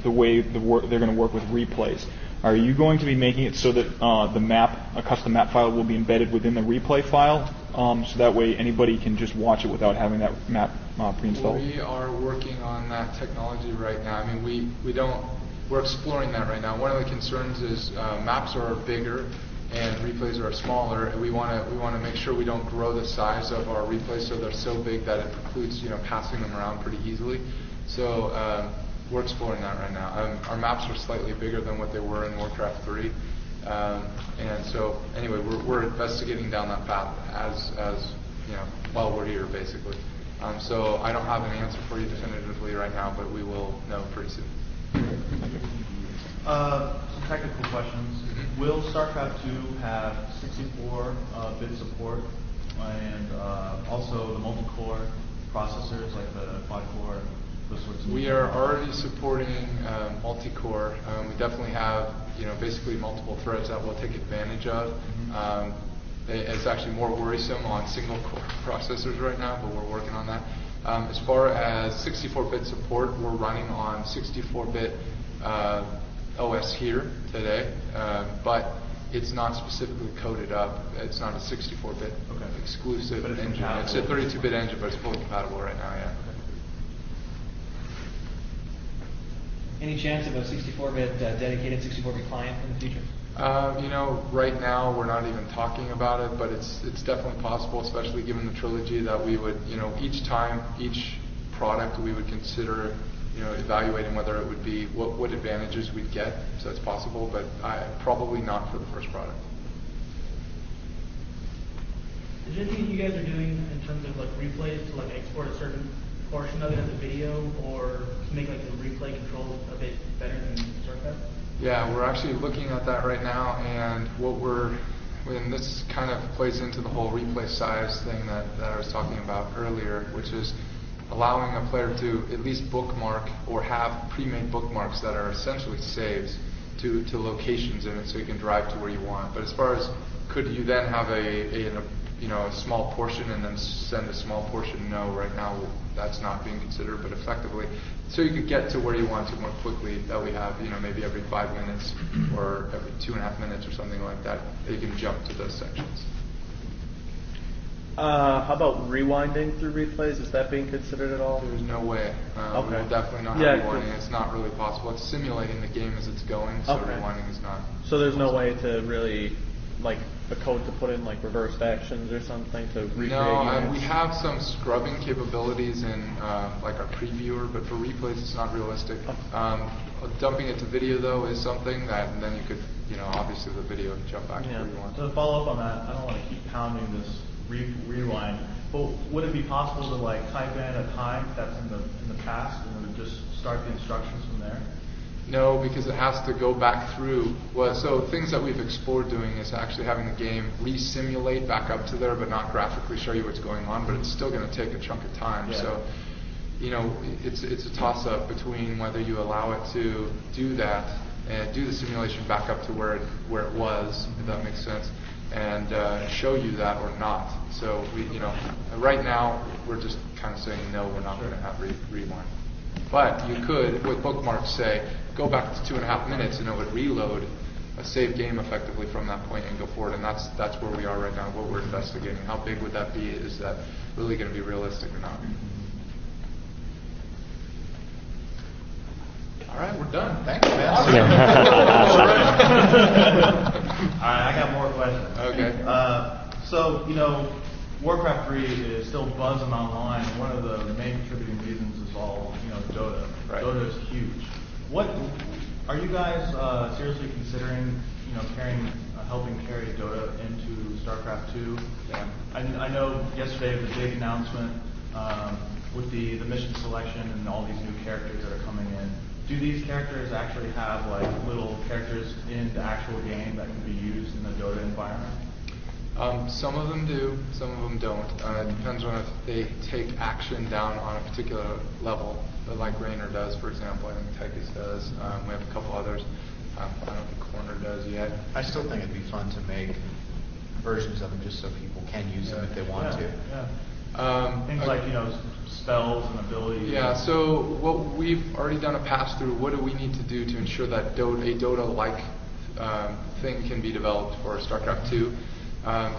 the way they're going to work with replays. Are you going to be making it so that a custom map file will be embedded within the replay file, so that way anybody can just watch it without having that map pre-installed? We are working on that technology right now. I mean, we're exploring that right now. One of the concerns is maps are bigger and replays are smaller, and we want to make sure we don't grow the size of our replays so they're so big that it precludes passing them around pretty easily. So we're exploring that right now. Our maps are slightly bigger than what they were in Warcraft 3, and so anyway, we're investigating down that path as while we're here, basically. So I don't have an answer for you definitively right now, but we will know pretty soon. Some technical questions. Will Starcraft 2 have 64-bit support and also the multi-core processors like the quad-core? We are already supporting multi-core. We definitely have, basically multiple threads that we'll take advantage of. It's actually more worrisome on single-core processors right now, but we're working on that. As far as 64-bit support, we're running on 64-bit OS here today, but it's not specifically coded up. It's not a 64-bit exclusive engine. It's a 32-bit engine, but it's fully compatible right now, yeah. Any chance of a 64-bit dedicated 64-bit client in the future? Right now we're not even talking about it, but it's definitely possible, especially given the trilogy that we would, each product we would consider, evaluating whether it would be what advantages we'd get. So it's possible, but probably not for the first product. Is there anything you guys are doing in terms of replays to export a certain portion of it as a video, or to make the replay controls a bit better than Starcraft? Yeah, we're actually looking at that right now, and and this kind of plays into the whole replay size thing that I was talking about earlier, which is allowing a player to at least bookmark or have pre-made bookmarks that are essentially saves to locations in it, so you can drive to where you want. But as far as could you then have a small portion and then send a small portion? No, right now that's not being considered, but effectively, so you could get to where you want to more quickly, that we have, maybe every 5 minutes or every 2.5 minutes or something like that you can jump to those sections. How about rewinding through replays? Is that being considered at all? There's no way. Okay. We'll definitely not have rewinding. It's not really possible. It's simulating the game as it's going, so rewinding is not. So there's no way to really, a code to put in reversed actions or something to recreate units? We have some scrubbing capabilities in our previewer, but for replays it's not realistic. Dumping it to video though is something that, and then you could, obviously the video jump back to where you want. So to follow up on that, I don't want to keep pounding this rewind, but would it be possible to type in a time that's in the past and then just start the instructions from there? No, because it has to go back through. So things that we've explored doing is actually having the game re-simulate back up to there, but not graphically show you what's going on. But it's still going to take a chunk of time. Yeah. So, it's a toss-up between whether you allow it to do that and do the simulation back up to where it was, if that makes sense, and show you that or not. So right now we're just kind of saying no, we're not going to have rewind. But you could, with bookmarks, say, go back to 2.5 minutes and it would reload a save game effectively from that point and go forward. And that's where we are right now, what we're investigating. How big would that be? Is that really going to be realistic or not? All right, we're done. Thanks, man. All right, I got more questions. Okay. So, Warcraft 3 is still buzzing online. One of the main contributing reasons is all, Dota. Right. Dota is huge. What are you guys seriously considering, helping carry Dota into Starcraft 2? Yeah. I know yesterday was a big announcement with the mission selection and all these new characters that are coming in. Do these characters actually have little characters in the actual game that can be used in the Dota environment? Some of them do, some of them don't. It depends on if they take action down on a particular level, like Raynor does, for example. I think Tychus does. We have a couple others. I don't think Corner does yet. I still think it'd be fun to make versions of them just so people can use them if they want to. Yeah. Things like, spells and abilities? Yeah, so what we've already done a pass through, what do we need to do to ensure that a Dota-like thing can be developed for StarCraft 2?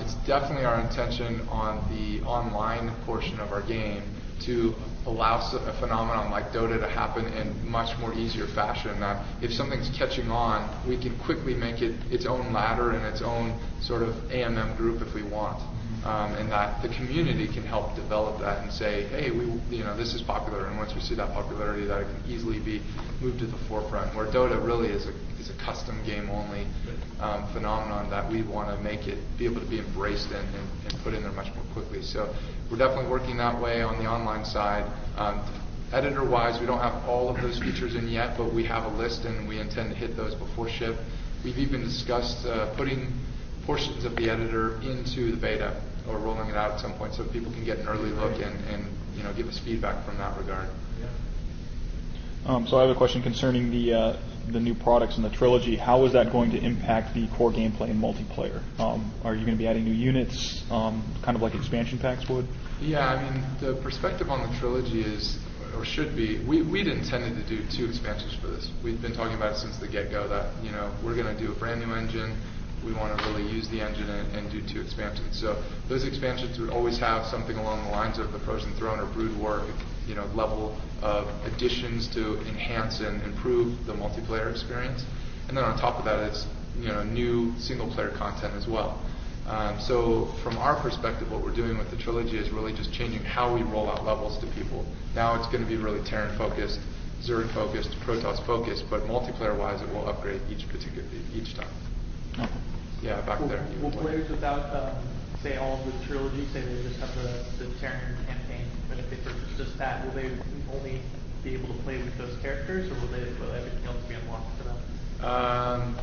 It's definitely our intention on the online portion of our game to allow a phenomenon like Dota to happen in much more easier fashion. That if something's catching on, we can quickly make it its own ladder and its own sort of AMM group if we want. And that the community can help develop that and say, hey, this is popular, and once we see that popularity, that it can easily be moved to the forefront. Where Dota really is a custom game only phenomenon that we want to make it be able to be embraced and put in there much more quickly. So we're definitely working that way on the online side. Editor-wise, we don't have all of those features in yet, but we have a list, and we intend to hit those before ship. We've even discussed putting portions of the editor into the beta, or rolling it out at some point so people can get an early look and give us feedback from that regard. So I have a question concerning the new products in the trilogy. How is that going to impact the core gameplay and multiplayer? Are you going to be adding new units, kind of like expansion packs would? Yeah, I mean, the perspective on the trilogy is, or should be, we'd intended to do 2 expansions for this. We've been talking about it since the get-go that, we're going to do a brand new engine. We want to really use the engine and do 2 expansions. So those expansions would always have something along the lines of the Frozen Throne or Brood War, level of additions to enhance and improve the multiplayer experience. And then on top of that, it's new single-player content as well. So from our perspective, what we're doing with the trilogy is really just changing how we roll out levels to people. Now it's going to be really Terran-focused, Zerg-focused, Protoss-focused, but multiplayer-wise, it will upgrade each time. Okay. Yeah, back there. Will players without, say, all of the trilogy, say they just have the Terran campaign, and if they purchase just that, will they only be able to play with those characters, or will everything else be unlocked for them?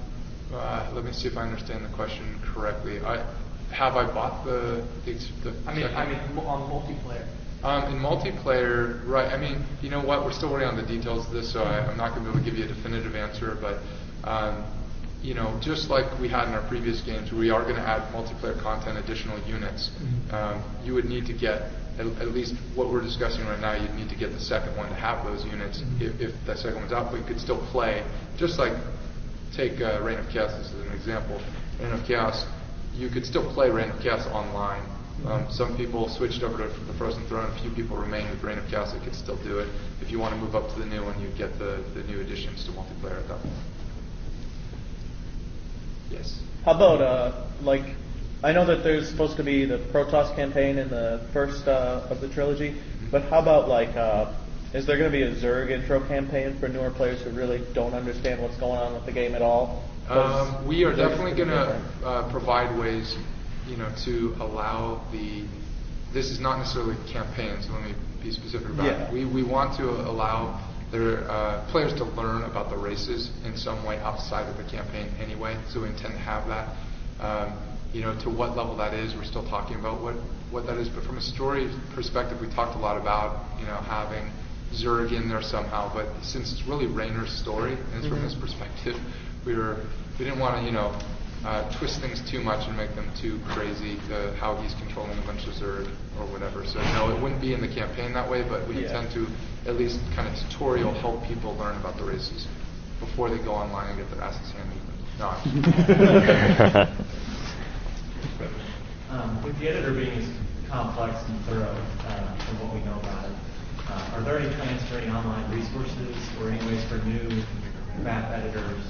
Let me see if I understand the question correctly. Have I bought the I mean, on multiplayer. In multiplayer, right, I mean, you know what, we're still working on the details of this, so I'm not going to be able to give you a definitive answer, but just like we had in our previous games, we are going to add multiplayer content, additional units. You would need to get, at least what we're discussing right now, you'd need to get the second one to have those units. If that second one's out, but you could still play, just like, take Reign of Chaos as an example. Reign of Chaos, you could still play Reign of Chaos online. Some people switched over to the Frozen Throne, a few people remain with Reign of Chaos, they could still do it. If you want to move up to the new one, you'd get the new additions to multiplayer at that point. Yes. How about, I know that there's supposed to be the Protoss campaign in the first of the trilogy, but how about, is there going to be a Zerg intro campaign for newer players who really don't understand what's going on with the game at all? We are definitely going to provide ways, to allow this is not necessarily a campaign, so let me be specific about it. We want to allow their players to learn about the races in some way outside of the campaign anyway, so we intend to have that. To what level that is, we're still talking about what that is, but from a story perspective, we talked a lot about, having Zerg in there somehow, but since it's really Rainer's story, and it's from his perspective, we didn't want to, twist things too much and make them too crazy to how he's controlling a bunch of Zerg or whatever. So no, it wouldn't be in the campaign that way, but we intend to at least kind of tutorial help people learn about the races before they go online and get their asses handed to them. No. With the editor being as complex and thorough from what we know about it, are there any plans for any online resources or any ways for new map editors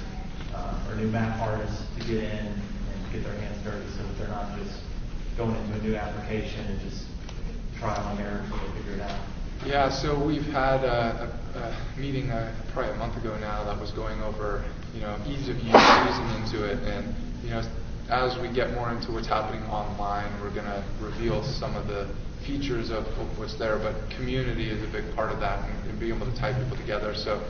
or new map artists to get in and get their hands dirty so that they're not just going into a new application and just trial and error until they figure it out? Yeah, so we've had a meeting probably a month ago now that was going over, ease of use, easing into it, and as we get more into what's happening online, we're going to reveal some of the features of what's there, but community is a big part of that, and being able to tie people together. So